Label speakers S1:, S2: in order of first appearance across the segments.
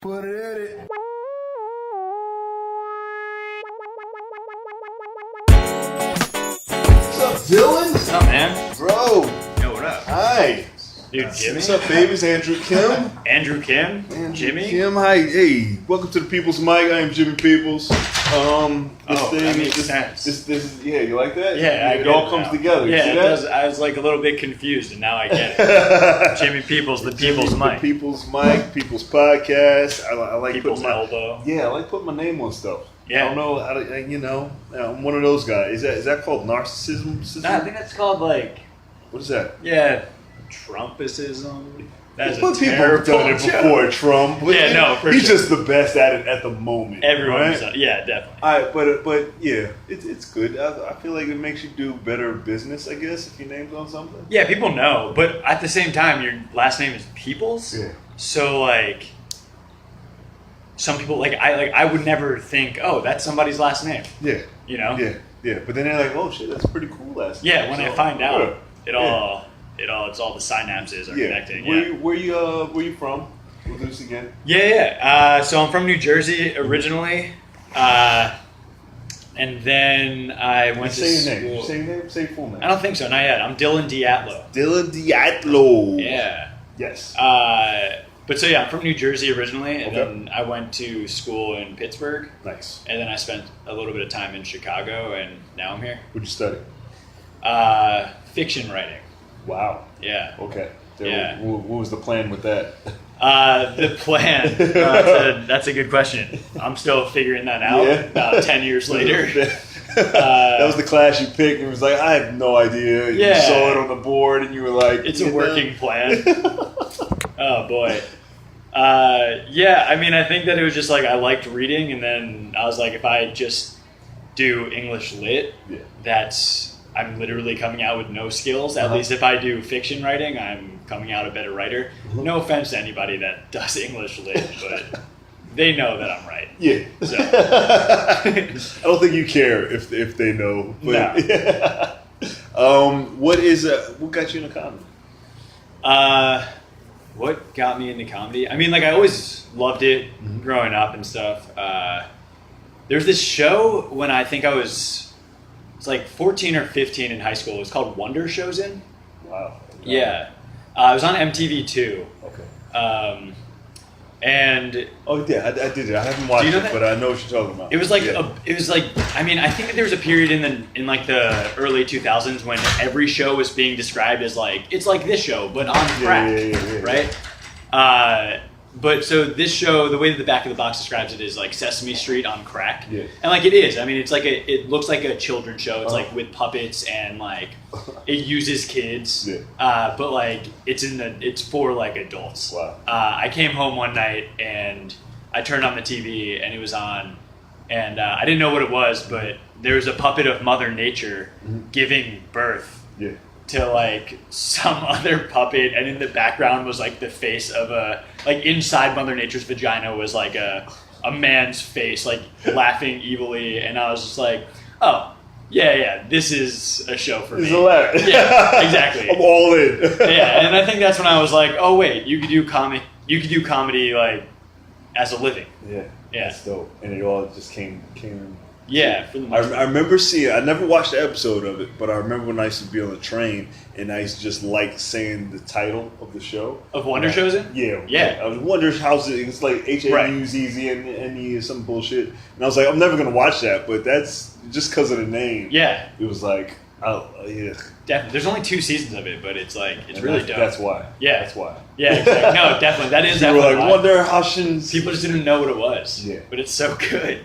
S1: Put it in it. What's up, Dillon?
S2: What's up, man?
S1: Bro.
S2: Yo, what up?
S1: Hi.
S2: Dude, Jimmy?
S1: What's up, babies? Andrew Kim.
S2: Andrew Kim? Jimmy?
S1: Kim, hi. Hey, welcome to the People's Mic. I am Jimmy Peoples.
S2: That makes sense.
S1: This is, yeah, you like that?
S2: Yeah,
S1: it all comes together.
S2: Yeah,
S1: See
S2: it
S1: that?
S2: does. I was like a little bit confused, and now I get it. Jimmy Peoples, the People's Mic.
S1: The People's Mic, People's Podcast. I like
S2: People's
S1: putting my
S2: Elbow.
S1: Yeah, I like putting my name on stuff.
S2: Yeah.
S1: I don't know how to, I'm one of those guys. Is that called narcissism?
S2: Nah, I think that's called like,
S1: What is that?
S2: yeah, Trumpicism. That's
S1: But
S2: a
S1: people have done it
S2: terrible
S1: before
S2: joke.
S1: Trump.
S2: Yeah, no, for
S1: He's
S2: sure.
S1: just the best at it at the moment.
S2: Everyone's
S1: right?
S2: yeah, definitely.
S1: All right, but yeah, it's good. I feel like it makes you do better business, I guess, if your name's on something.
S2: Yeah, people know, but at the same time, your last name is Peoples.
S1: Yeah.
S2: So like, some people I would never think, oh, that's somebody's last name.
S1: Yeah.
S2: You know?
S1: Yeah. But then they're like, oh shit, that's a pretty cool last name.
S2: Yeah, when I find out,
S1: yeah.
S2: it's all the synapses are connecting.
S1: Where you from? We'll do this again.
S2: Yeah. So I'm from New Jersey originally, and then I went to
S1: Say
S2: school.
S1: your name. Say your name. Say your full name.
S2: I don't think so. Not yet. I'm Dillon Diatlo.
S1: Dillon Diatlo.
S2: Yeah.
S1: Yes.
S2: But so yeah, I'm from New Jersey originally, and
S1: Okay.
S2: then I went to school in Pittsburgh,
S1: Nice.
S2: and then I spent a little bit of time in Chicago, and now I'm here.
S1: What'd you study?
S2: Fiction writing.
S1: Wow.
S2: Yeah.
S1: Okay. So
S2: Yeah.
S1: What was the plan with that?
S2: The plan. That's a good question. I'm still figuring that out.
S1: Yeah.
S2: About 10 years later.
S1: That was the class you picked, and it was like, I have no idea.
S2: Yeah.
S1: You saw it on the board, and you were like,
S2: It's a working plan. Oh boy. Yeah. I mean, I think that it was just like I liked reading, and then I was like, if I just do English lit,
S1: Yeah.
S2: I'm literally coming out with no skills. At least if I do fiction writing, I'm coming out a better writer. No offense to anybody that does English lit, but they know that I'm right.
S1: Yeah.
S2: So.
S1: I don't think you care if they know. But what got you into comedy?
S2: What got me into comedy? I mean, like I always loved it growing up and stuff. There was this show when I think I was like 14 or 15 in high school. It was called Wonder Shows In.
S1: Wow.
S2: Yeah. It was on MTV2.
S1: Okay.
S2: And
S1: Oh yeah, I did it. I haven't watched
S2: know
S1: it,
S2: that?
S1: but I know what you're talking about.
S2: it was like
S1: Yeah.
S2: I mean, I think that there was a period in like the early 2000s when every show was being described as like it's like this show but on crack,
S1: Yeah.
S2: right? But so this show, the way that the back of the box describes it is like Sesame Street on crack,
S1: Yeah.
S2: and like it is. I mean, it looks like a children's show. It's like with puppets and like it uses kids,
S1: Yeah.
S2: but like it's for like adults.
S1: Wow.
S2: I came home one night and I turned on the TV and it was on, and I didn't know what it was, but there was a puppet of Mother Nature giving birth
S1: Yeah.
S2: to like some other puppet, and in the background was like the face of like inside Mother Nature's vagina was like a man's face like laughing evilly, and I was just like, oh yeah, this is a show for me.
S1: It's hilarious.
S2: Yeah, exactly.
S1: I'm all in.
S2: Yeah, and I think that's when I was like, oh wait, you could do comedy like as a living.
S1: Yeah.
S2: Yeah.
S1: That's dope. And it all just came.
S2: Yeah, for the most
S1: I remember seeing. I never watched the episode of it, but I remember when I used to be on the train and I used to just like saying the title of the show.
S2: Of Wonder Shows In?
S1: Yeah. I was wondering how's it. It's like HAUZZNE or some bullshit, and I was like, I'm never gonna watch that, but that's just because of the name.
S2: Yeah,
S1: It was like, oh yeah.
S2: definitely. There's only 2 seasons of it, but it's like it's
S1: And
S2: really
S1: that's,
S2: dope.
S1: That's why.
S2: Yeah.
S1: That's why.
S2: Yeah, exactly. No, definitely. That is
S1: You were
S2: definitely
S1: like,
S2: why.
S1: wonder how shins.
S2: People just didn't know what it was.
S1: Yeah.
S2: But it's so good.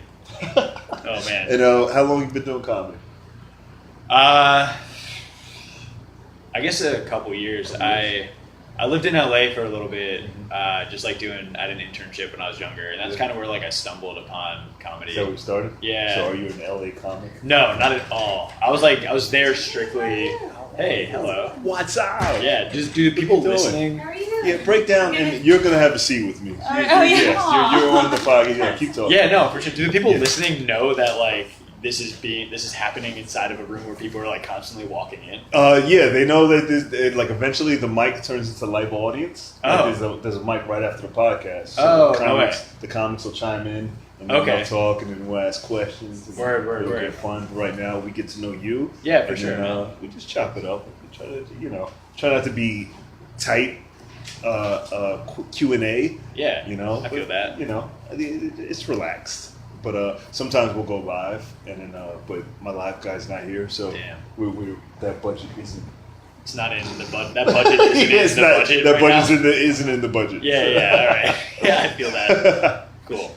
S2: Oh man.
S1: And how long you been doing comedy?
S2: I guess a couple years. I lived in LA for a little bit, just like I had an internship when I was younger, and that's kind of where like I stumbled upon comedy.
S1: Is that where you started?
S2: Yeah.
S1: So are you an LA comic?
S2: No, not at all. I was there strictly. Hey, hello.
S1: What's up?
S2: Yeah, just do people
S1: doing?
S2: listening.
S3: How are you doing?
S1: Yeah, break down, and you're gonna have a seat with me.
S3: Oh, yeah.
S1: Yes, you're on the podcast. Yeah, keep talking.
S2: Yeah, no, for sure. Do the people listening know that like this is happening inside of a room where people are like constantly walking in?
S1: Yeah, they know that like eventually the mic turns into live audience.
S2: Oh.
S1: Like there's a mic right after the podcast. So
S2: Oh,
S1: the
S2: no way.
S1: The comics will chime in and then they'll talk and then we'll ask questions. And
S2: Word.
S1: It'll get fun. Right now we get to know you.
S2: Yeah, for
S1: and
S2: sure.
S1: Then, we just chop it up. We try to try not to be tight. Q&A.
S2: Yeah,
S1: I
S2: feel that.
S1: It's relaxed. But sometimes we'll go live, and then but my live guy's not here, so
S2: Damn.
S1: we that budget isn't.
S2: It's not in the budget. That budget isn't in the budget.
S1: That
S2: right
S1: budget
S2: now?
S1: isn't in the budget.
S2: Yeah. All right. Yeah, I feel that. Cool.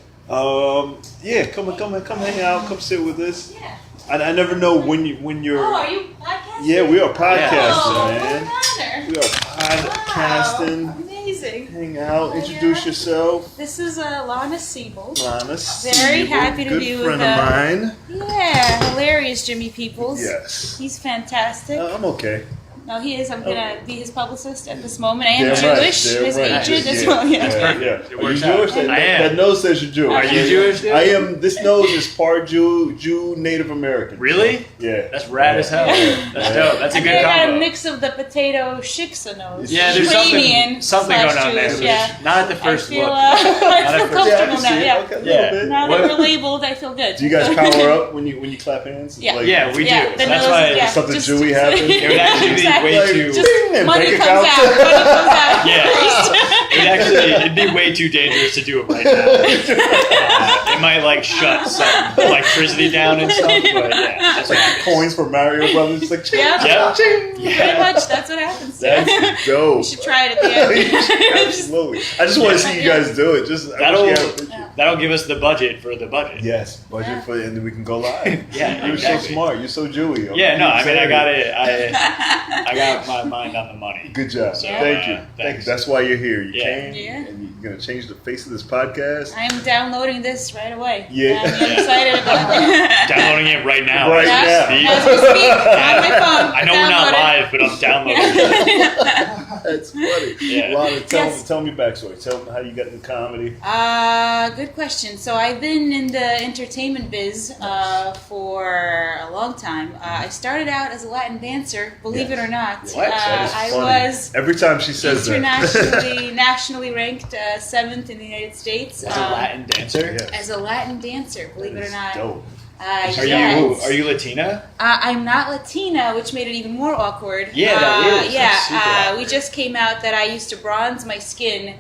S1: Yeah, come hang out, come sit with us.
S3: Yeah.
S1: I never know when you're.
S3: Oh, are you podcasting?
S1: Yeah, we are podcasting,
S3: Oh,
S1: man.
S3: what an honor.
S1: We are podcasting.
S3: Wow, amazing.
S1: Hang out,
S3: Oh,
S1: introduce
S3: yeah.
S1: yourself.
S3: This is Lana Siebel.
S1: Lana,
S3: Very happy to
S1: good
S3: be with
S1: friend of mine.
S3: Yeah, hilarious Jimmy Peoples.
S1: Yes.
S3: He's fantastic.
S1: I'm okay.
S3: No, he is. I'm gonna be his publicist at this moment. I am
S1: Damn right,
S3: Jewish.
S1: damn
S3: His
S1: right.
S3: agent as
S1: Yeah,
S3: well. Yeah.
S2: That's perfect.
S1: Yeah.
S2: It
S1: Are you
S2: works out.
S1: Jewish?
S2: I am.
S1: That nose says you're Jewish.
S3: Are
S2: you Jewish, dude?
S1: I am. This nose is part Jew, Native American.
S2: Really?
S1: Yeah.
S2: That's rad as hell.
S1: Yeah.
S2: That's dope. That's a
S3: I
S2: good
S3: think I got a
S2: combo.
S3: mix of the potato shiksa nose.
S2: Yeah, there's
S3: Ukrainian
S2: something going on there.
S3: Jewish, yeah.
S2: Not at the first
S3: I feel,
S2: look.
S3: I feel
S1: Yeah, I can
S3: comfortable
S1: see
S3: now.
S1: it.
S3: Yeah.
S1: Okay, a
S2: Yeah.
S1: little bit.
S3: Now
S2: What-
S3: that we're labeled, I feel good.
S1: Do you guys power up when you clap hands?
S3: Yeah.
S1: Like,
S2: Yeah, we do.
S3: Yeah, the
S2: That's
S3: nose,
S2: why
S3: yeah.
S1: something
S3: Just-
S1: Jewy happened.
S2: it would actually be
S3: Exactly.
S2: way
S1: Like,
S2: too.
S3: Just
S1: Bing,
S3: money
S1: bank
S3: comes
S1: account.
S3: out. Money comes out.
S2: Yeah. It'd be way too dangerous to do it right now. It might like shut some electricity down and stuff, but yeah. That's
S1: Like
S2: what
S1: the coins for Mario Brothers. It's like,
S3: Yeah.
S2: Yeah.
S3: Pretty much, that's what happens.
S1: That's dope.
S3: You should try it at the end.
S1: Absolutely. I just want to see you guys do it. Just I wish you had-
S3: Yeah.
S2: That'll give us the budget for the budget.
S1: Yes, budget
S3: Yeah.
S1: for it, and then we can go live.
S2: Yeah,
S1: You're
S2: exactly.
S1: so smart. You're so Jewy.
S2: Yeah, no, I mean, I
S1: Excited.
S2: got it. I got my mind on the money.
S1: Good job.
S2: So,
S1: Thank you.
S2: thanks.
S1: Thank you. That's why you're here. You
S2: Yeah.
S1: came,
S3: Yeah.
S1: and you're gonna change the face of this podcast.
S3: I'm downloading this right away.
S1: Yeah.
S3: I'm excited about it.
S2: Downloading it right now.
S1: Right
S3: Yeah,
S1: now.
S3: as we speak, on my phone.
S2: I know we're not live, but I'm downloading it.
S1: That's funny.
S2: Yeah.
S1: Lana,
S3: Yes.
S1: tell me your backstory. Tell me how you got into comedy.
S3: Good question. So I've been in the entertainment biz for a long time. I started out as a Latin dancer, believe it or not.
S2: What?
S1: That is
S3: I
S1: funny.
S3: was
S1: Every time she says that.
S3: nationally ranked 7th in the United States.
S2: As a Latin dancer?
S1: Yeah.
S3: As a Latin dancer, believe
S1: That
S3: it or
S1: is
S3: not.
S1: Dope.
S3: Yes.
S2: Are you Latina?
S3: I'm not Latina, which made it even more awkward.
S2: Yeah, that is. That's super
S3: We
S2: awkward.
S3: just came out that I used to bronze my skin.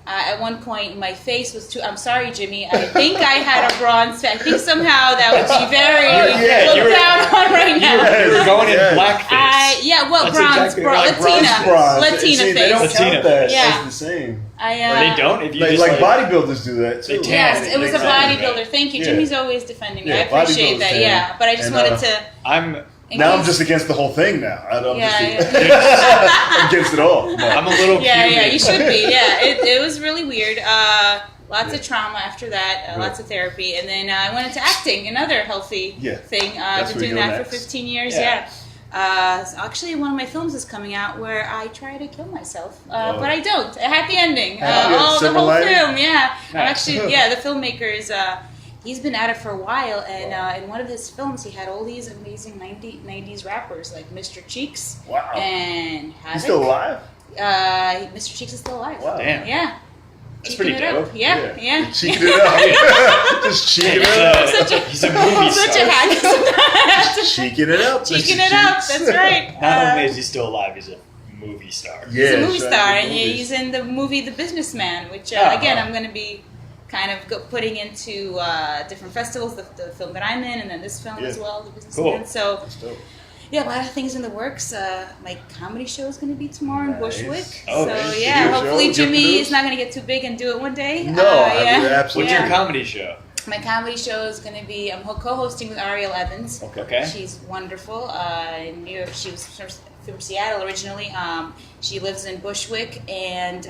S3: At one point, my face was too. I'm sorry, Jimmy. I think I had a bronze face. I think somehow that would be very
S2: Yeah, you
S3: looked
S2: were-
S3: down on right now.
S2: You were going in
S1: Yes.
S2: blackface.
S3: Bronze,
S2: exactly right.
S3: Latina,
S1: Bronze.
S3: Latina
S1: See, they don't
S3: face.
S2: Latina
S1: count that
S3: face.
S1: as the same.
S2: They don't? If you
S1: Like,
S2: just
S1: bodybuilders do that too.
S2: They
S3: Yes, it was a
S2: Exactly.
S3: bodybuilder. Thank you.
S1: Yeah.
S3: Jimmy's always defending me.
S1: Yeah,
S3: I appreciate
S1: bodybuilders
S3: that.
S1: thing.
S3: Yeah, but I just
S1: And,
S3: wanted to.
S2: I'm
S1: Now I'm just against the whole thing now. I'm
S3: Yeah,
S1: just
S3: yeah.
S1: against it all. No.
S2: I'm a little
S3: Yeah,
S2: Cuban.
S3: you should be. Yeah, it was really weird. Lots of trauma after that,
S1: Right.
S3: lots of therapy, and then I went into acting, another healthy
S1: Yeah.
S3: thing. I've
S1: That's
S3: been
S1: where
S3: doing
S1: you go
S3: that
S1: next.
S3: for 15 years.
S2: Yeah.
S3: So actually, one of my films is coming out where I try to kill myself,
S1: Oh.
S3: but I don't. A happy ending.
S1: Happy,
S3: The
S1: silver
S3: whole
S1: lining?
S3: film. Yeah, I'm
S2: Nice.
S3: actually the filmmaker is. He's been at it for a while, and in one of his films, he had all these amazing 90s rappers like Mr. Cheeks
S1: Wow.
S3: and Havoc.
S1: He's still alive?
S3: Mr. Cheeks is still alive.
S1: Wow.
S2: Damn.
S3: Yeah.
S2: That's
S3: Cheeking
S2: pretty
S3: it
S2: dope.
S3: up. Yeah.
S1: Cheeking it up. Just cheeking it up.
S2: He's a movie
S3: Such
S2: star.
S3: a hack.
S1: Cheeking it up.
S3: Cheeking
S1: Mr.
S3: it up.
S1: Cheeks.
S3: That's right.
S2: Not only is he still alive, he's a movie star.
S1: Yeah,
S3: He's a movie
S1: sure,
S3: star, and
S1: movies.
S3: he's in the movie The Businessman, which
S2: Oh.
S3: again I'm going to be kind of putting into different festivals. The film that I'm in, and then this film as
S1: Yeah.
S3: well, The Businessman.
S2: Cool.
S3: So
S1: That's dope.
S3: yeah, a lot of things in the works. My comedy show is going to be tomorrow in
S1: Nice.
S3: Bushwick.
S2: Oh,
S3: so
S2: nice.
S3: yeah,
S1: Your
S3: hopefully
S1: show, you
S3: Jimmy
S1: produce?
S3: is not going to get too big and do it one day.
S1: No, absolutely.
S2: What's your comedy show?
S3: My comedy show is going to be, I'm co-hosting with Ariel Evans.
S2: Okay.
S3: She's wonderful. In New York, she was from Seattle originally. She lives in Bushwick, and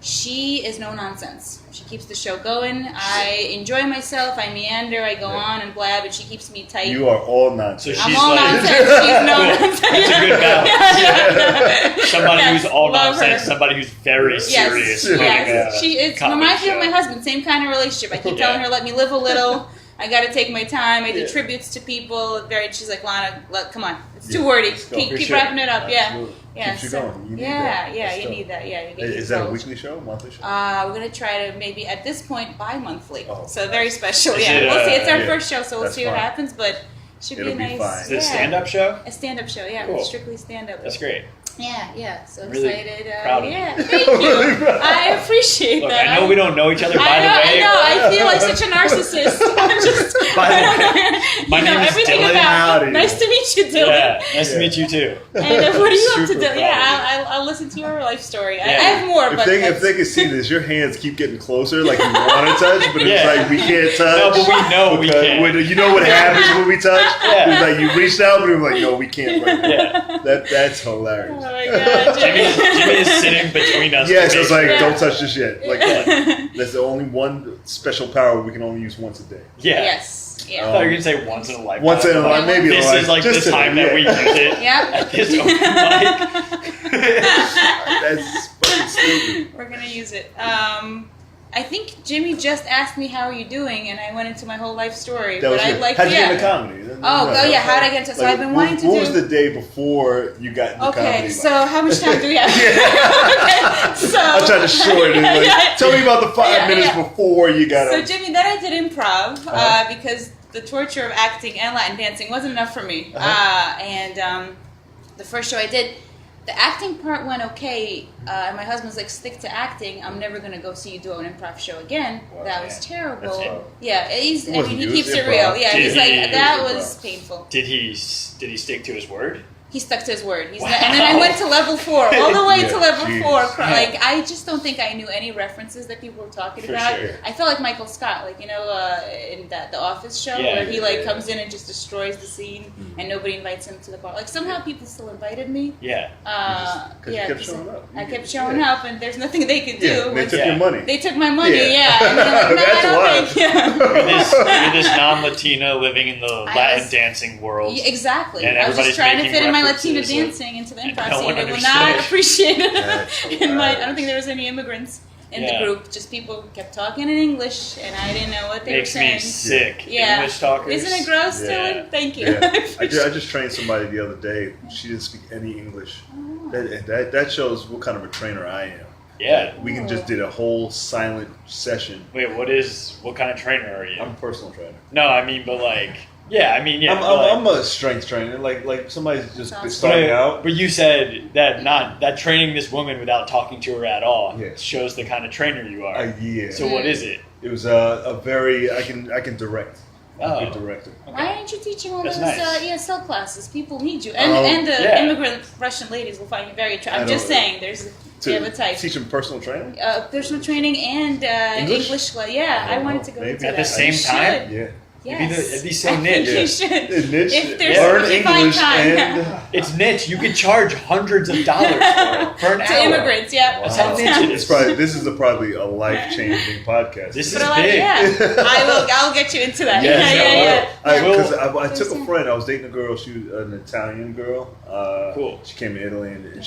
S3: she is no nonsense. She keeps the show going. I enjoy myself. I meander. I go on and blab, and she keeps me tight.
S1: You are all nonsense.
S2: So
S3: I'm
S2: she's
S3: all
S2: like-
S3: nonsense. She's no
S2: Cool.
S3: nonsense.
S2: That's a good balance. Somebody
S3: Yes,
S2: who's all
S3: love her.
S2: nonsense, somebody who's very serious.
S1: Yes.
S2: running
S3: Yes,
S2: a
S3: she is.
S2: comedy
S3: Reminds me of
S2: show.
S3: my husband. Same kind of relationship. I keep
S2: Yeah.
S3: telling her, "Let me live a little." I got to take my time. I do tributes to people. She's like, Lana, come on, it's too wordy. Keep wrapping it up.
S1: Absolutely.
S3: Yeah,
S1: Keeps you going. You need that.
S3: You need that. Yeah, you need
S1: Is that a weekly show, monthly show?
S3: We're gonna try to maybe at this point bi-monthly.
S1: Oh,
S3: so very special.
S2: We'll
S3: see. It's our first show, so we'll see what
S1: fine.
S3: happens. But should
S1: It'll
S3: be a
S1: be
S3: nice.
S1: fine.
S2: Is it a stand-up show?
S3: A stand-up show. Yeah,
S2: Cool.
S3: strictly stand-up.
S2: That's great.
S3: Yeah. So
S2: I'm really
S3: excited.
S2: proud of
S3: yeah,
S2: you.
S3: thank you. I appreciate
S2: Look,
S3: that.
S2: I know we don't know each other, by the way.
S3: I know. I feel like such a narcissist. I'm just.
S2: By the
S3: I don't
S2: way,
S3: know.
S2: my name is
S3: everything
S2: Dillon.
S3: about.
S1: Howdy.
S3: Nice to meet you, Dillon.
S2: Yeah, nice to meet you too.
S3: And what are you up to,
S1: Super
S3: Dillon?
S1: proud
S3: Yeah, I'll listen to your life story. I
S2: Yeah.
S3: have more, but
S1: If they could see this, your hands keep getting closer, like you want to touch, but it's like we can't touch.
S2: No, but we know we can't.
S1: You know what happens when we touch?
S2: Yeah.
S1: It's like you reached out, but we're like, no, we can't right now.
S2: Yeah.
S1: That's
S3: oh
S1: hilarious.
S3: my god,
S2: Jimmy is sitting between us.
S1: Yeah,
S2: to
S1: so it's
S2: make
S1: like,
S2: sure.
S1: don't touch this yet. Like, that's the only one special power we can only use once a day.
S2: Yeah.
S3: Yes.
S2: I
S3: Yeah.
S2: thought you were gonna say once in a lifetime.
S1: Once in a life, maybe
S2: This
S1: a life.
S2: is like
S1: just
S2: the time
S1: today,
S2: that we use it.
S3: Yep.
S2: At this open mic.
S1: That's fucking stupid.
S3: We're gonna use it. I think Jimmy just asked me how are you doing, and I went into my whole life story.
S1: That was
S3: but I
S1: good.
S3: like,
S1: How'd you get
S3: yeah.
S1: into comedy?
S3: Yeah, how'd I get into? So I've been wanting to
S1: What
S3: do.
S1: was the day before you got into comedy?
S3: Okay, so how much time do we have? So
S1: I'm trying to shorten it. Like, tell me about the 5 minutes before you got
S3: So
S1: up.
S3: Jimmy, then I did improv because the torture of acting and Latin dancing wasn't enough for me. The first show I did, the acting part went okay. And my husband's like, stick to acting. I'm never gonna go see you do an improv show again.
S1: Wow.
S3: That was terrible.
S2: That's
S3: Yeah, he
S1: wasn't you,
S3: keeps
S1: it was
S3: it real.
S1: improv.
S3: Yeah,
S2: Did
S3: he's
S2: he-
S3: like, that
S1: it was
S3: was
S1: improv.
S3: painful.
S2: Did he stick to his word?
S3: He stuck to his word. He's
S2: Wow.
S3: and then I went to level 4, all the way
S1: Yeah,
S3: to level
S1: jeez.
S3: 4.
S2: Yeah.
S3: Like, I just don't think I knew any references that people were talking
S2: For
S3: about.
S2: sure.
S3: I felt like Michael Scott, like, in the Office show,
S2: Yeah,
S3: where he,
S1: yeah.
S3: comes in and just destroys the scene, and nobody invites him to the bar. Like, somehow people still invited me.
S2: Yeah.
S1: Because you kept
S3: 'cause
S1: showing up.
S3: I kept showing up, and there's nothing they could do.
S1: Yeah, they
S3: once-
S1: took
S2: Yeah.
S1: your money.
S3: They took my money,
S1: Yeah.
S3: yeah. And they're like, no,
S1: That's
S3: I don't
S1: wild.
S3: think, yeah.
S2: You're this non-Latina living in the
S3: I
S2: Latin
S3: was-
S2: dancing world.
S3: Yeah, exactly.
S2: And
S3: I was just
S2: everybody's
S3: trying to
S2: making
S3: fit in my
S2: references,
S3: Latina
S2: like-
S3: dancing into the
S2: and
S3: improv
S2: no
S3: scene.
S2: one
S3: They were
S2: understood.
S3: not appreciated.
S1: That's
S3: I don't
S1: hilarious.
S3: think there was any immigrants in
S2: Yeah.
S3: the group. Just people kept talking in English, and I didn't know what they
S2: Makes
S3: were
S2: me
S3: saying.
S2: sick.
S3: Yeah.
S2: English talkers.
S3: Isn't it gross,
S2: Yeah.
S3: Dylan? Thank you.
S1: Yeah. I
S3: appreciate
S1: just trained somebody the other day. She didn't speak any English.
S3: Oh.
S1: That shows what kind of a trainer I am.
S2: Yeah.
S1: We can just did a whole silent session.
S2: Wait, what kind of trainer are you?
S1: I'm a personal trainer.
S2: No, I mean, but like, yeah, I mean, yeah.
S1: I'm a strength trainer. Like somebody's just
S3: Sounds
S1: starting out.
S2: But you said that training this woman without talking to her at all
S1: Yeah.
S2: shows the kind of trainer you are.
S1: Yeah.
S2: So what is it?
S1: It was a very I can direct. I'm a good director.
S3: Why aren't you teaching all
S2: That's
S3: those
S2: nice.
S3: ESL classes? People need you, and the
S2: yeah.
S3: immigrant Russian ladies will find you very attractive. I'm just saying, you have a type.
S1: Teach them personal training.
S3: Personal training and English. Yeah, I wanted to go
S1: Maybe.
S3: into
S2: At
S3: that.
S2: the same
S3: You
S2: time?
S3: should.
S1: Yeah.
S3: Yes.
S2: It'd be so
S3: I
S2: niche.
S3: think you should.
S1: Niche.
S3: If there's
S1: Learn
S3: if you find
S1: English
S3: time,
S1: and
S2: It's niche. You could charge hundreds of dollars for an
S3: to
S2: hour.
S3: immigrants, yeah.
S2: That's how niche it
S1: it's
S2: is.
S1: probably this is probably a life changing podcast.
S2: This
S3: But
S2: is
S3: like,
S2: big.
S3: yeah, I'll get you into that.
S2: Yes,
S3: yeah.
S1: Because I
S3: There's
S1: took a
S3: some-
S1: friend. I was dating a girl. She was an Italian girl.
S2: Cool.
S1: She came to Italy, and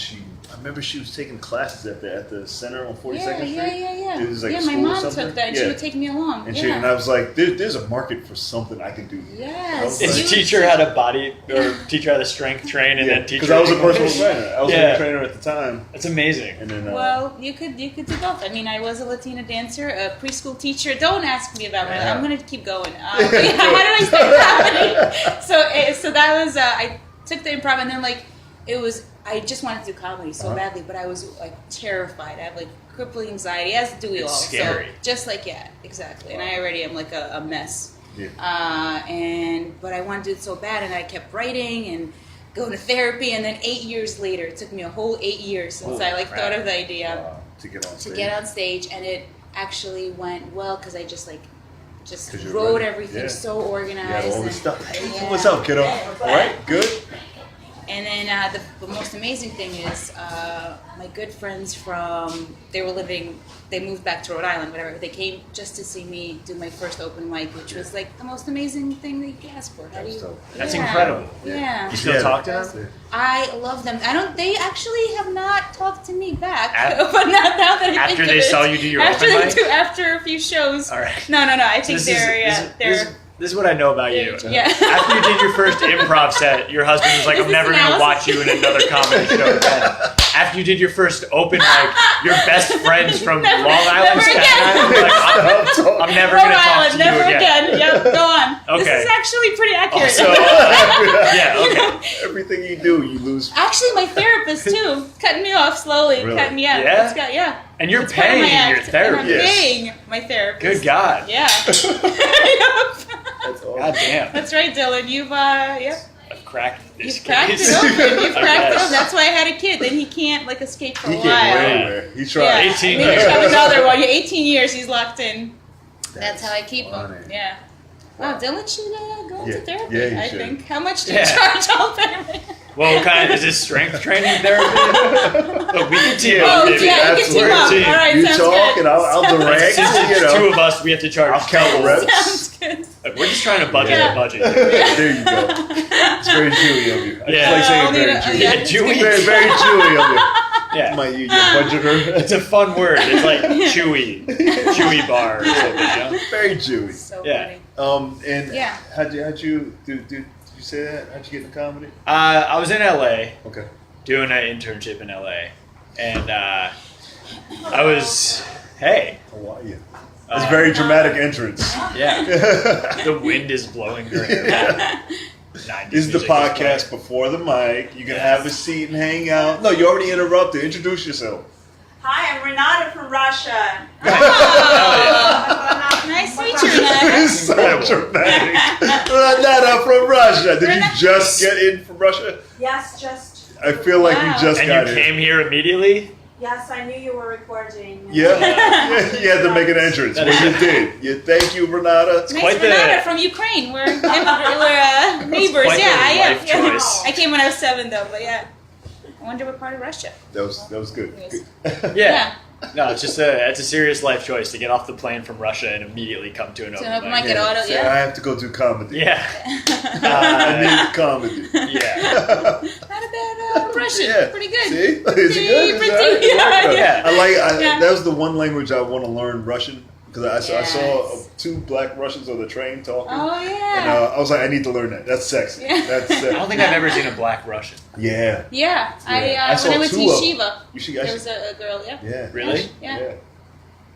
S1: I remember she was taking classes at the center on 42nd Street.
S3: Yeah.
S1: It was like
S3: yeah,
S1: a
S3: my
S1: school or
S3: mom
S1: something.
S3: took that, and
S1: Yeah.
S3: she would take me along.
S1: And,
S3: yeah.
S1: and I was like, there's a market for something I can do.
S3: Yes.
S1: Is
S2: Is the teacher had a body or teacher had a strength train and then teacher?
S1: Because I was a personal
S2: English?
S1: trainer. I was
S2: Yeah.
S1: a trainer at the time,
S2: That's amazing.
S1: and then
S3: Well, you could do both. I mean, I was a Latina dancer, a preschool teacher. Don't ask me about my.
S1: Yeah.
S3: I'm gonna keep going. But yeah, how did I start happening? So that was I took the improv, and then I just wanted to do comedy so badly, but I was like terrified. I have like crippling anxiety, as do we
S2: It's
S3: all.
S2: scary.
S3: So just exactly. And I already am like a mess.
S1: Yeah.
S3: But I wanted to do it so bad, and I kept writing and going to therapy, and then 8 years later, it took me a whole 8 years since
S2: Holy
S3: I
S2: crap.
S3: thought of the idea
S1: to get on
S3: to
S1: stage.
S3: get on stage, and it actually went well because I just
S1: 'Cause you're
S3: wrote
S1: ready.
S3: everything
S1: Yeah.
S3: so organized.
S1: You had all
S3: and,
S1: this stuff. Hey,
S3: yeah.
S1: what's up, kiddo? All right, good.
S3: And then the most amazing thing is my good friends they moved back to Rhode Island, whatever. They came just to see me do my first open mic, which was like the most amazing thing that you could ask for. How do you?
S2: That's
S3: Yeah.
S2: incredible.
S3: Yeah.
S2: You still talk to them?
S3: I love them. They actually have not talked to me back. But now that I think
S2: After
S3: of
S2: they
S3: it,
S2: saw you do your
S3: after
S2: open
S3: they
S2: mic?
S3: do after a few shows.
S2: All right.
S3: No. I think
S2: This
S3: they're
S2: is This is what I know about you.
S3: Yeah.
S2: After you did your first improv set, your husband was like, I'm never going to watch you in another comedy show again. After you did your first open mic, your best friends from Long Island, Staten Island, were like, I'm never going to talk to you again.
S3: Yep, go on.
S2: Okay.
S3: This is actually pretty accurate.
S2: So, yeah, okay.
S1: Everything you do, you lose.
S3: Actually, my therapist too, cutting me off slowly,
S1: Really?
S3: cutting me out.
S2: Yeah?
S3: Yeah.
S2: And you're
S3: It's part of my
S2: paying your
S3: act, and
S2: therapist.
S3: I'm paying my therapist.
S2: Good God.
S3: Yeah.
S1: That's all.
S2: God damn.
S3: That's right, Dylan. Yep.
S2: I've cracked this
S3: You've cracked
S2: case.
S3: it open. You've
S2: I
S3: cracked it
S2: guess.
S3: open. That's why I had a kid. Then he can't escape for
S1: He
S3: a
S1: can't go
S3: while.
S1: anywhere. He tried.
S3: Yeah.
S2: 18
S3: Maybe
S2: years.
S3: try another one. 18 years he's locked in. That's how I keep
S1: funny.
S3: him. Yeah. Wow, Dylan should go
S1: Yeah.
S3: into therapy,
S1: Yeah, he
S3: I
S1: should.
S3: think. How much do you
S2: Yeah.
S3: charge all therapy?
S2: Well, what kind of, is this strength training therapy? Look, we can team
S1: Yeah,
S2: up,
S3: Oh,
S2: baby.
S3: yeah, you can team up.
S2: Team.
S3: All right,
S1: You
S3: sounds
S1: talk
S3: good.
S1: and I'll direct.
S2: Since
S1: You
S2: it's
S1: know.
S2: two of us, we have to charge.
S1: I'll count the reps.
S3: Sounds good.
S2: Like, we're just trying to budget
S3: Yeah.
S2: a budget.
S1: There you go. It's very Jewy of you. I
S2: Yeah.
S1: just like saying
S3: I'll
S1: very
S3: need a-
S1: Jewy.
S3: yeah.
S2: Jewy.
S1: Very, very Jewy of you.
S2: Yeah.
S1: Your budgeter.
S2: It's a fun word. It's like chewy. Chewy bar or something, you know?
S1: Very Jewy.
S3: So
S2: Yeah.
S3: funny.
S1: And
S3: Yeah.
S1: how'd you did you say that? How'd you get into comedy?
S2: I was in LA
S1: Okay.
S2: doing an internship in LA. And I was, hey.
S1: How are you? It's a very dramatic entrance.
S2: Yeah. The wind is blowing your hair. 90s
S1: This is the
S2: music
S1: podcast before the mic. You can have a seat and hang out. No, you already interrupted. Introduce yourself.
S4: Hi, I'm Renata from Russia.
S3: Oh, nice to meet you, Renata.
S1: It's so dramatic. Lana from Russia. Did you just get in from Russia?
S4: Yes, just.
S1: I feel like
S3: Wow.
S1: you just
S2: And
S1: got
S2: you
S1: in.
S2: came here immediately?
S4: Yes, I knew you were recording.
S1: Yeah. You had to make an entrance.
S2: That
S1: Well,
S2: is-
S1: you did. Thank you, Renata.
S3: Nice
S2: quite the-
S3: Renata from Ukraine. We're neighbors.
S2: quite
S3: Yeah,
S2: the
S3: I am.
S2: life
S3: Yeah.
S2: choice.
S3: I came when I was 7, though, but yeah. I wonder what part of Russia.
S1: That was good.
S3: Yes.
S2: Yeah. No, it's just it's a serious life choice to get off the plane from Russia and immediately come to an
S3: To
S2: open
S3: an open
S2: mic.
S3: mic. Get auto,
S1: say,
S3: yeah.
S1: I have to go do comedy.
S2: Yeah.
S1: I need comedy.
S2: Yeah.
S3: Not a bad Russian.
S1: Yeah.
S3: Pretty good.
S1: See? Is it good? Is
S3: Pretty-
S1: that right?
S3: yeah.
S2: Yeah.
S3: Yeah.
S1: That was the one language I want to learn, Russian, because I saw
S3: Yes.
S1: two black Russians on the train talking.
S3: Oh,
S1: And
S3: yeah.
S1: I was like, I need to learn that. That's sexy.
S3: Yeah.
S1: That's
S2: I don't think I've ever seen a black Russian.
S1: Yeah.
S3: Yeah.
S1: I saw
S3: When I went to
S1: two of them.
S3: yeshiva,
S1: You should.
S3: there was a girl, yeah.
S1: Yeah.
S2: Really?
S3: Yeah.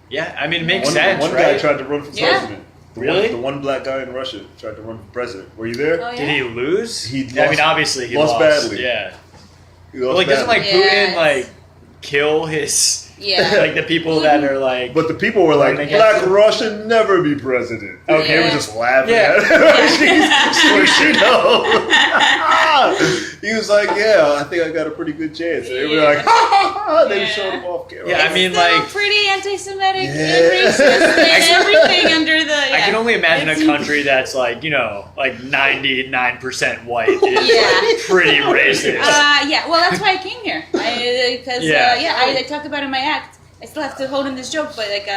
S2: Yeah, I mean, it makes
S1: One
S2: sense,
S1: guy
S2: right?
S1: tried to run for
S3: Yeah.
S1: president.
S2: Really?
S1: The one black guy in Russia tried to run for president. Were you there?
S3: Oh, yeah.
S2: Did he lose?
S1: He
S2: I mean,
S1: lost-
S2: obviously he
S1: lost
S2: lost.
S1: badly.
S2: Yeah.
S1: He
S2: But
S1: lost
S2: like, doesn't like
S1: badly.
S3: Yes.
S2: Putin like kill his
S3: Yeah.
S2: like the people that are like?
S1: But the people were like,
S2: Like,
S1: black Russian never be president.
S2: Okay.
S1: They were just laughing
S2: Yeah.
S1: at him. She's, you know. He was like, yeah, I think I got a pretty good chance. And they were like, ha ha ha. They just
S3: Yeah.
S1: showed him off camera.
S2: Yeah, I mean,
S3: Still
S2: like-
S3: pretty anti-Semitic
S1: Yeah.
S3: and racist and everything under the.
S2: I can only imagine a
S3: It's-
S2: country that's like, you know, like 99% white is
S3: Yeah.
S2: like pretty racist.
S3: Yeah. Well, that's why I came here. Because
S2: Yeah.
S3: I talked about it in my act. I still have to hold in this joke, but like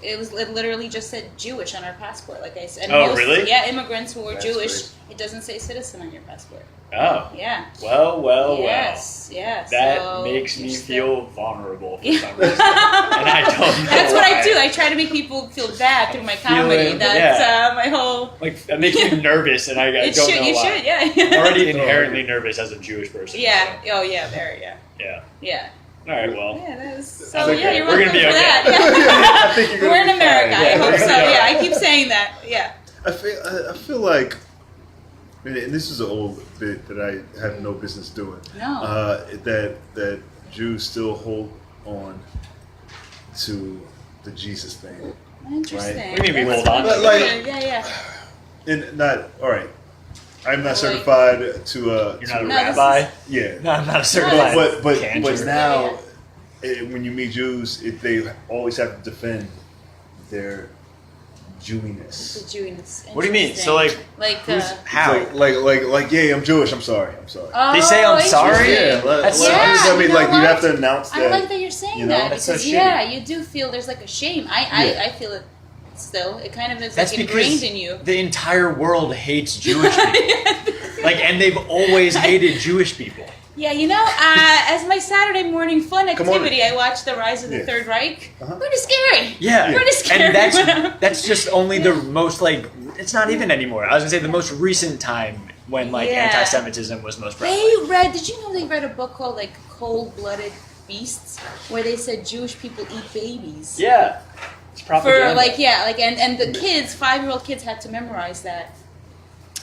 S3: it literally just said Jewish on our passport. Like I said. And
S2: Oh, really?
S3: Yeah, immigrants who are
S1: That's
S3: Jewish.
S1: crazy.
S3: It doesn't say citizen on your passport.
S2: Oh,
S3: Yeah.
S2: well.
S3: Yes. Yeah.
S2: That
S3: so
S2: makes me
S3: you're still-
S2: feel vulnerable for
S3: Yeah.
S2: some reason. And I don't know
S3: That's what I
S2: why.
S3: do. I try to make people feel bad through my comedy.
S2: Feeling-
S3: That's
S2: yeah.
S3: my whole.
S2: Like, it makes me nervous, and I
S3: It
S2: don't
S3: should.
S2: know
S3: You
S2: why.
S3: should. Yeah.
S2: I'm already inherently nervous as a Jewish person.
S3: Yeah. Oh yeah. Very. Yeah.
S2: So, yeah.
S3: Yeah.
S2: All right, well.
S3: Yeah. That is. So
S2: That's okay.
S3: yeah, you're
S2: We're
S3: welcome
S2: gonna be
S3: for
S2: okay.
S3: that.
S1: I think you're gonna
S3: We're in
S1: be
S3: America.
S1: fine.
S3: I hope
S2: we're
S3: so.
S2: gonna be
S3: Yeah.
S2: alright.
S3: I keep saying that. Yeah.
S1: I feel like, and this is an old bit that I have no business doing.
S3: No.
S1: That Jews still hold on to the Jesus thing.
S3: Interesting.
S1: Right.
S2: What do you mean we
S3: That's
S2: hold on?
S3: funny.
S1: Like-
S3: yeah.
S1: And not all right. I'm not
S3: Like-
S1: certified to.
S2: You're not a
S3: No, this
S2: rabbi?
S1: Yeah.
S2: No, I'm not a certified
S1: But
S2: cantor.
S1: now, when you meet Jews, they always have to defend their Jewiness.
S3: The Jewiness.
S2: What do you mean? So, like,
S3: like
S1: It's
S2: How?
S1: like, yeah, I'm Jewish. I'm sorry.
S3: oh,
S2: They say I'm sorry?
S3: interesting.
S2: That's
S1: well,
S2: so-
S1: I mean,
S3: you know
S1: like you
S3: what?
S1: have to announce
S3: I
S1: that.
S3: like that you're saying
S1: you know?
S3: that
S2: That's so
S3: because
S2: shitty.
S3: you do feel there's like a shame.
S1: Yeah.
S3: I feel it still. It kind of is
S2: That's
S3: like
S2: because
S3: ingrained in you.
S2: the entire world hates Jewish people. Like, and they've always hated Jewish people.
S3: Yeah, as my Saturday morning fun activity, I watched The Rise of the Third Reich. Pretty scary.
S2: Yeah.
S3: Pretty scary.
S2: And that's just only the most, it's not even anymore. I was going to say the most recent time when, anti-Semitism was most prevalent.
S3: Did you know they read a book called, Cold-Blooded Beasts, where they said Jewish people eat babies?
S2: Yeah. It's propaganda.
S3: And the kids, 5-year-old kids had to memorize that.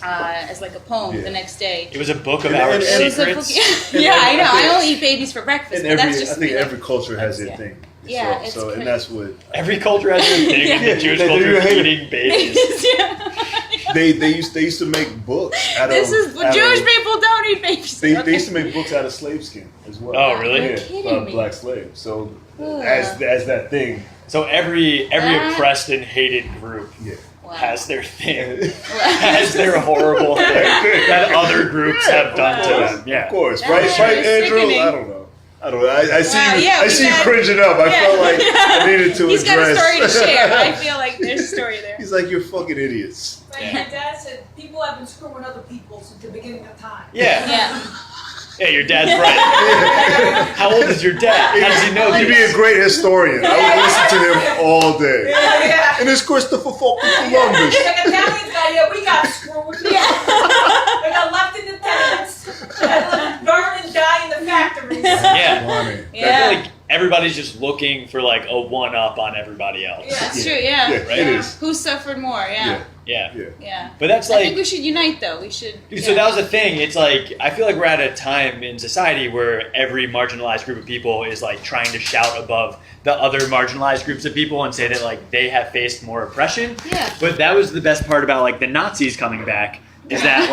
S3: As a poem the next day.
S2: It was a book of our secrets.
S3: I know. I only eat babies for breakfast. But that's just
S1: I think every culture has their thing.
S3: Yeah,
S1: so and that's what
S2: every culture has their thing. And the Jewish culture is eating babies.
S1: They used to make books out of.
S3: Jewish people don't eat babies.
S1: They used to make books out of slave skin as well.
S2: Oh, really?
S3: You're kidding me.
S1: Black slaves. So as that thing.
S2: So every oppressed and hated group. Yeah.
S3: Wow.
S2: Has their thing, has their horrible thing that other groups have done to them. Yeah,
S1: of course, right, Andrew? I don't know. I see you cringing up. I felt like I needed to
S3: He's
S1: address.
S3: He's got a story to share. I feel like there's a story there.
S1: He's like, you're fucking idiots.
S5: Like my dad said, people have been screwing other people since the beginning of time.
S2: Yeah. Yeah, your dad's right. How old is your dad? How does he know
S1: He'd
S2: this?
S1: be a great historian. I would listen to him all day.
S5: Yeah.
S1: And it's Christopher fucking Columbus.
S5: Like Italians guy, we got screwed. They got left in the tenements. Burn and die in the factories.
S2: Yeah. I feel like everybody's just looking for a one-up on everybody else.
S3: Yeah, that's true, yeah.
S2: Right?
S1: It is.
S3: Who suffered more,
S2: Yeah. But that's
S3: I think we should unite, though. We should.
S2: Dude, so that was the thing. It's I feel like we're at a time in society where every marginalized group of people is trying to shout above the other marginalized groups of people and say that they have faced more oppression.
S3: Yeah.
S2: But that was the best part about the Nazis coming back. Is that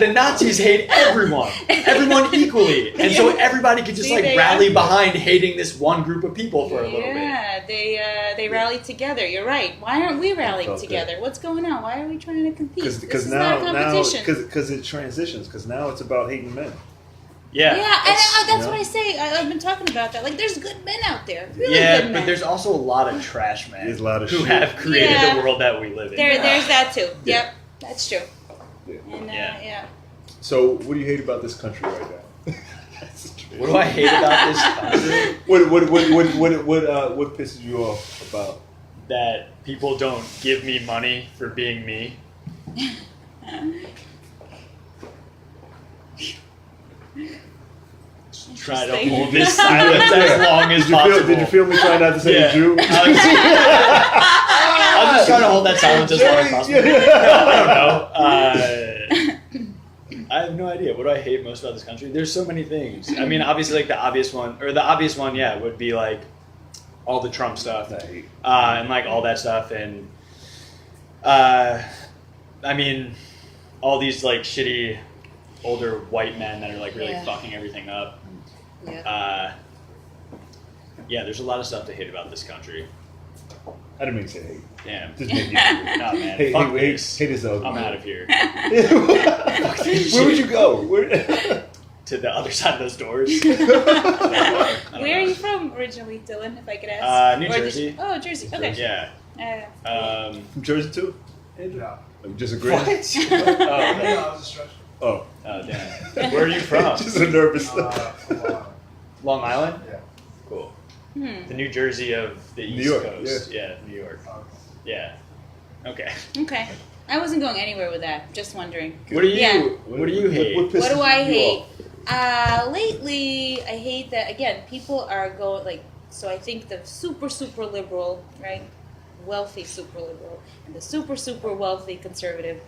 S2: the Nazis hate everyone equally, and so everybody could just rally behind hating this one group of people for a little bit.
S3: Yeah, they rallied together. You're right. Why aren't we rallying together? What's going on? Why are we trying to compete?
S1: Because
S3: not a competition.
S1: Because it transitions. Because now it's about hating men.
S3: Yeah, that's what I say. I've been talking about that. There's good men out there. Really good men.
S2: But there's also a lot of trash men
S1: There's a lot of
S2: who
S1: shit.
S2: have created the world that we live in.
S3: There's that too.
S1: Yeah.
S3: Yep, that's true.
S1: Yeah.
S3: And,
S1: So, what do you hate about this country right now?
S2: What do I hate about this country?
S1: What pisses you off about?
S2: That people don't give me money for being me. Try to hold this silence as long as possible.
S1: Did you feel me trying not to say Jew?
S2: I'm just trying to hold that silence as long as possible. No, I don't know. I have no idea. What do I hate most about this country? There's so many things. I mean, obviously, the obvious one, would be all the Trump stuff, and all that stuff, and I mean, all these shitty older white men that are really fucking everything up. There's a lot of stuff to hate about this country.
S1: I didn't mean to say hate.
S2: Damn.
S1: Just make it.
S2: Nah, man.
S1: Hate
S2: Hate
S1: is ugly.
S2: I'm out of here.
S1: Where would you go?
S2: To the other side of those doors.
S3: Where are you from originally, Dillon, if I could ask?
S2: New Jersey.
S3: Jersey. Okay.
S2: Yeah.
S1: From Jersey too?
S6: Yeah.
S1: Just agreeing?
S2: What?
S6: I was a stretch.
S1: Oh,
S2: damn. Where are you from?
S1: Just a nervous.
S6: From
S2: Long Island?
S6: Yeah.
S2: Cool. The New Jersey of the East
S1: York,
S2: Coast. Yeah, New York. Yeah. Okay.
S3: Okay. I wasn't going anywhere with that. Just wondering.
S2: What do you hate?
S3: What do I hate? Lately, I hate that, again, people are going, so I think the super, super liberal, right, wealthy super liberal, and the super, super wealthy conservative,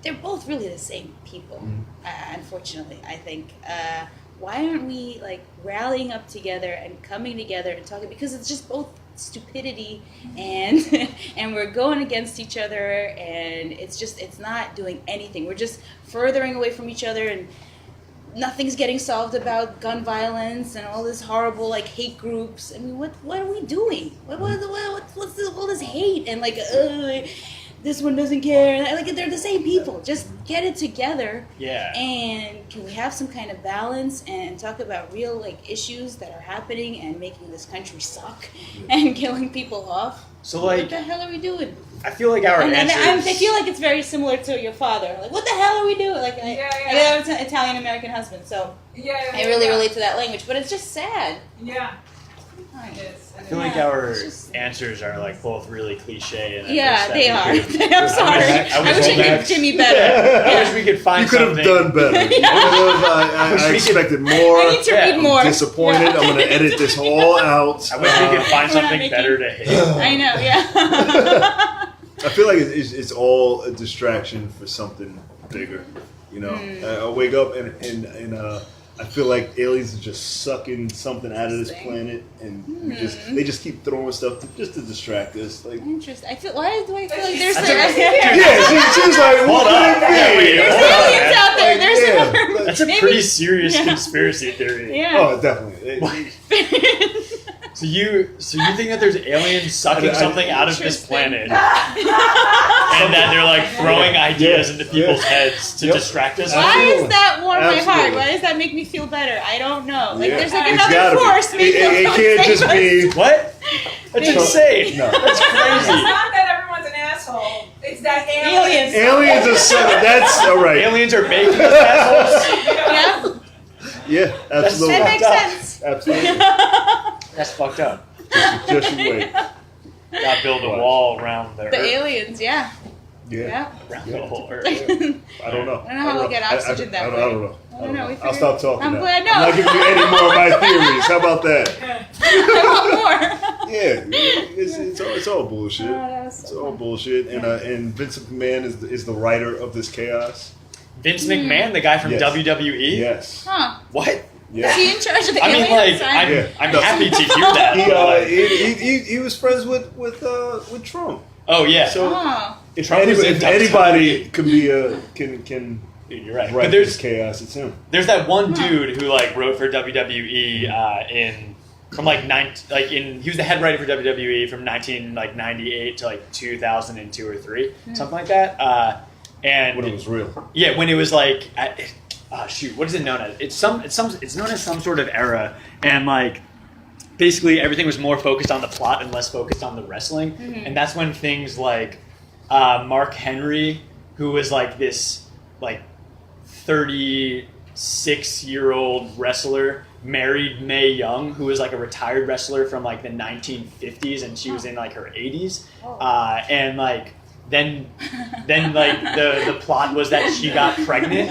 S3: they're both really the same people, unfortunately, I think. Why aren't we, rallying up together and coming together and talking, because it's just both stupidity and and we're going against each other, and it's not doing anything. We're just furthering away from each other, and nothing's getting solved about gun violence and all this horrible hate groups. I mean, what are we doing? What's all this hate and this one doesn't care? They're the same people. Just get it together.
S2: Yeah.
S3: And can we have some kind of balance and talk about real issues that are happening and making this country suck and killing people off?
S2: So
S3: what the hell are we doing?
S2: I feel like our
S3: And
S2: answers.
S3: I feel like it's very similar to your father. Like, what the hell are we doing? Like, I have an Italian American husband, so I really relate to that language. But it's just sad.
S5: Yeah. It is.
S2: I feel like our answers are like both really cliche. And
S3: Yeah, they are. I'm sorry.
S2: I
S3: wish I
S2: wish
S3: could Jimmy better.
S2: I wish we could find
S1: You could have
S2: something.
S1: done better. I expected more.
S3: I need to read more.
S1: Disappointed.
S3: Yeah.
S1: I'm going to edit this all out.
S2: I wish we could find
S3: We're not
S2: something
S3: making-
S2: better to hit.
S3: I know, yeah.
S1: I feel like it's all a distraction for something bigger. You know, I wake up and I feel like aliens are just sucking something out of this planet, and they just keep throwing stuff just to distract us. Like,
S3: Interesting. Why do I feel like there's
S2: That's
S3: like,
S1: yeah, she was like,
S2: Hold
S1: what
S2: on.
S1: could it be?
S2: Wait,
S3: there's
S2: hold on.
S3: aliens out there. There's
S1: Yeah.
S2: That's a
S3: maybe-
S2: pretty serious
S3: Yeah.
S2: conspiracy theory.
S3: Yeah.
S1: Oh, definitely.
S2: So you think that there's aliens sucking something out of this planet, and that they're like throwing ideas into people's heads to distract us?
S3: Why
S1: Absolutely.
S3: does that warm my heart?
S1: Absolutely.
S3: Why does that make me feel better? I don't know. Like
S1: Yeah.
S3: there's like
S1: It's
S3: another
S1: gotta be.
S3: force making
S1: It
S3: us
S1: can't just be.
S2: What? That's insane.
S1: No.
S2: That's
S5: It's
S2: crazy.
S5: not that everyone's an asshole. It's that
S3: Aliens.
S1: Aliens are set. That's all right.
S2: Aliens are making us assholes.
S3: Yeah,
S1: Yeah, absolutely.
S3: that makes sense.
S1: Absolutely.
S2: That's fucked up.
S1: Just you wait.
S2: Gotta build a wall around the
S3: The
S2: Earth.
S3: aliens, yeah.
S1: Yeah.
S2: Around the whole Earth.
S1: I don't know.
S3: I don't know how we get oxygen that way.
S1: I don't know.
S3: I don't know. We
S1: I'll
S3: figured-
S1: stop talking
S3: I'm
S1: now.
S3: glad- no.
S1: I'm not giving you any more of my theories. How about that?
S3: I want more.
S1: Yeah, it's all bullshit.
S3: Oh, that was
S1: It's
S3: so
S1: all bullshit. And Vince McMahon is the writer of this chaos.
S2: Vince McMahon, the guy from
S1: Yes.
S2: WWE?
S1: Yes.
S3: Huh.
S2: What?
S3: Is
S1: Yes.
S3: he in charge of the
S2: I mean,
S3: aliens?
S2: like,
S1: Yeah.
S2: I'm
S1: No.
S2: happy to hear that.
S1: He,
S2: but, like,
S1: he was friends with Trump.
S2: oh, yeah.
S1: So
S3: Oh.
S1: if
S2: Trump was in
S1: anybody can be can
S2: You're right.
S1: write
S2: But
S1: this
S2: there's
S1: chaos, it's him.
S2: that one dude who like wrote for WWE he was the head writer for WWE from 1998 to like 2002 or 3, something like that. And
S1: When it was real.
S2: yeah, when it was like what is it known as? It's known as some sort of era, and like basically everything was more focused on the plot and less focused on the wrestling, and that's when things like Mark Henry, who was like this like 36-year-old wrestler, married Mae Young, who was like a retired wrestler from like the 1950s, and she was in like her 80s, and like then like the plot was that she got pregnant.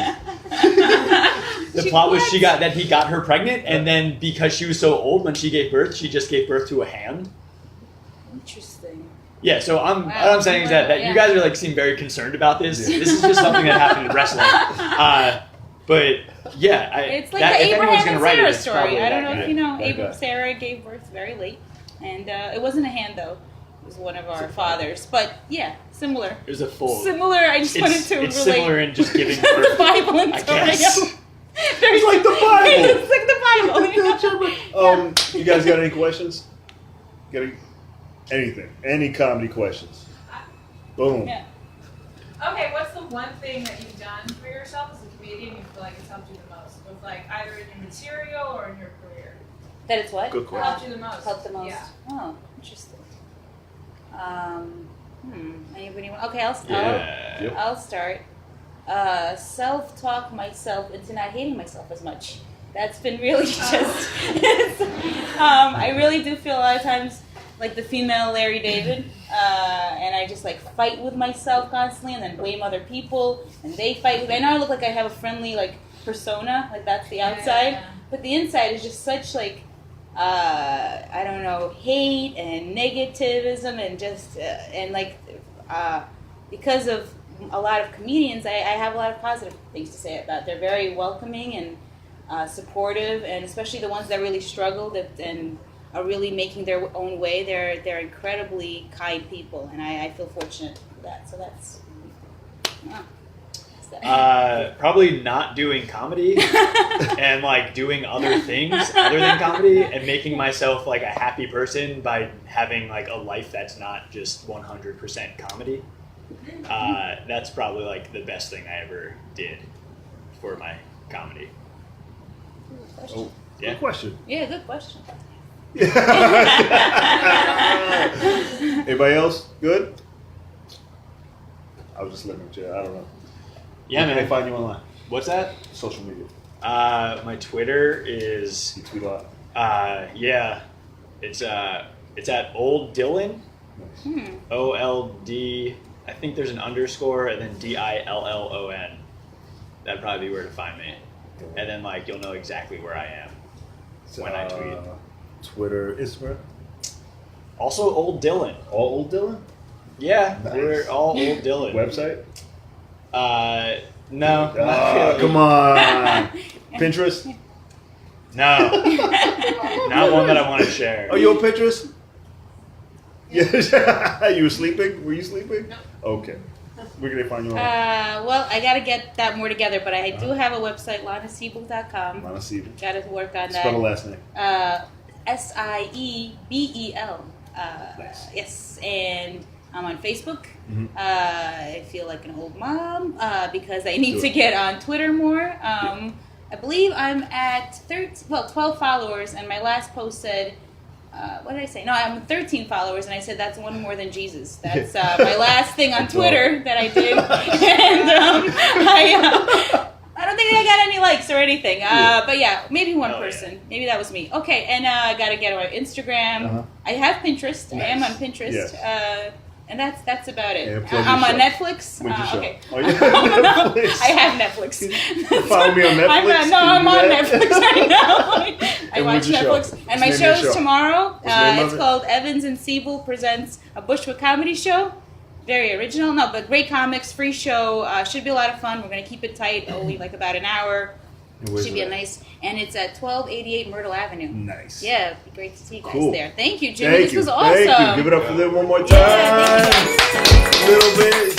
S2: The plot was that he got her pregnant, and then because she was so old when she gave birth, she just gave birth to a hand.
S3: Interesting.
S2: Yeah, so what I'm saying is that
S3: Yeah.
S2: you guys are like seem very concerned about this. This is just something that happened in wrestling. But yeah,
S3: It's like
S2: if
S3: the
S2: anyone's
S3: Abraham
S2: gonna
S3: and
S2: write it,
S3: Sarah
S2: it's
S3: story.
S2: probably
S3: I don't
S2: that
S3: know
S2: guy.
S3: if you know.
S1: That guy.
S3: Sarah gave birth very late, and it wasn't a hand though. It was one of our fathers. But yeah, similar.
S2: There's a full.
S3: Similar. I just wanted to
S2: It's
S3: relate
S2: similar in just giving
S3: the
S2: birth.
S3: Bible and
S2: I
S3: Torah.
S2: guess.
S1: It's like the Bible.
S3: It's like the Bible.
S1: You guys got any questions? Anything? Any comedy questions? Boom.
S3: Yeah.
S5: Okay, what's the one thing that you've done for yourself as a comedian you feel like it's helped you the most? With like either in your material or in your career?
S3: That it's what?
S1: Good question.
S5: Helped you the most.
S3: Helped the most.
S5: Yeah.
S3: Oh, interesting. Anybody want? Okay,
S2: Yeah.
S3: I'll start. Self-talk myself into not hating myself as much. That's been really just. I really do feel a lot of times like the female Larry David, and I just like fight with myself constantly, and then blame other people, and they fight with me. I know I look like I have a friendly like persona, like that's the outside,
S5: Yeah.
S3: but the inside is just such like. I don't know, hate and negativism and just because of a lot of comedians, I have a lot of positive things to say about. They're very welcoming and supportive, and especially the ones that really struggle and are really making their own way. They're incredibly kind people, and I feel fortunate for that. So that's that.
S2: Probably not doing comedy and like doing other things other than comedy and making myself like a happy person by having like a life that's not just 100% comedy. That's probably like the best thing I ever did for my comedy.
S1: Oh,
S2: Yeah.
S1: good question.
S3: Yeah, good question.
S1: Anybody else? Good? I was just letting you. I don't know.
S2: Yeah,
S1: Where can
S2: man.
S1: they find you online?
S2: What's that?
S1: Social media.
S2: My Twitter is
S1: You tweet a lot.
S2: yeah, it's at Old Dillon.
S1: Nice.
S2: OLD. I think there's an underscore and then DILLON. That'd probably be where to find me. And then like you'll know exactly where I am when I tweet.
S1: Twitter, Instagram.
S2: Also, Old Dillon.
S1: All old Dylan.
S2: Yeah,
S1: Nice.
S2: we're all Old Dillon.
S1: Website.
S2: No.
S1: Come on. Pinterest.
S2: No. Not one that I want to share.
S1: Are you on Pinterest? Yeah. You were sleeping? Were you sleeping?
S5: No.
S1: Okay. Where can they find you online?
S3: Well, I gotta get that more together, but I do have a website, lanasiebel.com.
S1: Lana Siebel.
S3: Gotta work on
S1: Spell the
S3: that.
S1: last name.
S3: Siebel.
S1: Nice.
S3: Yes, and I'm on Facebook.
S1: Mhm.
S3: I feel like an old mom because I need
S1: Do
S3: to
S1: it.
S3: get on Twitter more. I believe I'm at 12 followers, and my last post said, what did I say? No, I'm 13 followers, and I said that's one more than Jesus. That's my last thing on
S1: That's
S3: Twitter
S1: all.
S3: that I did, and I don't think I got any likes or anything. But yeah, maybe one
S2: Oh, yeah.
S3: person. Maybe that was me. Okay, and I gotta get on Instagram.
S1: Uh-huh.
S3: I have Pinterest. I am on
S1: Nice.
S3: Pinterest. And that's about it.
S1: And plug
S3: I'm
S1: your
S3: on
S1: show.
S3: Netflix.
S1: When's your show?
S3: Okay.
S1: Oh, you have Netflix?
S3: I have Netflix.
S1: Follow me on Netflix?
S3: I'm on
S1: Can you do
S3: Netflix right now. I
S1: And
S3: watch
S1: when's your show?
S3: Netflix.
S1: What's
S3: And
S1: the
S3: my
S1: name of your
S3: show's
S1: show?
S3: tomorrow.
S1: What's the name of
S3: It's
S1: it?
S3: called Evans and Siebel Presents a Bushwick Comedy Show. Very original. No, but great comics, free show. Should be a lot of fun. We're going to keep it tight. Only like about an hour.
S1: And where's
S3: Should be
S1: it
S3: a
S1: at?
S3: nice. And it's at 1288 Myrtle Avenue.
S1: Nice.
S3: Yeah, it'd be great to see you guys
S1: Cool.
S3: there. Thank you, Jimmy.
S1: Thank
S3: This
S1: you.
S3: was awesome.
S1: Thank you. Give it up for them one more time.
S3: Yeah, thank you.
S1: A little bit.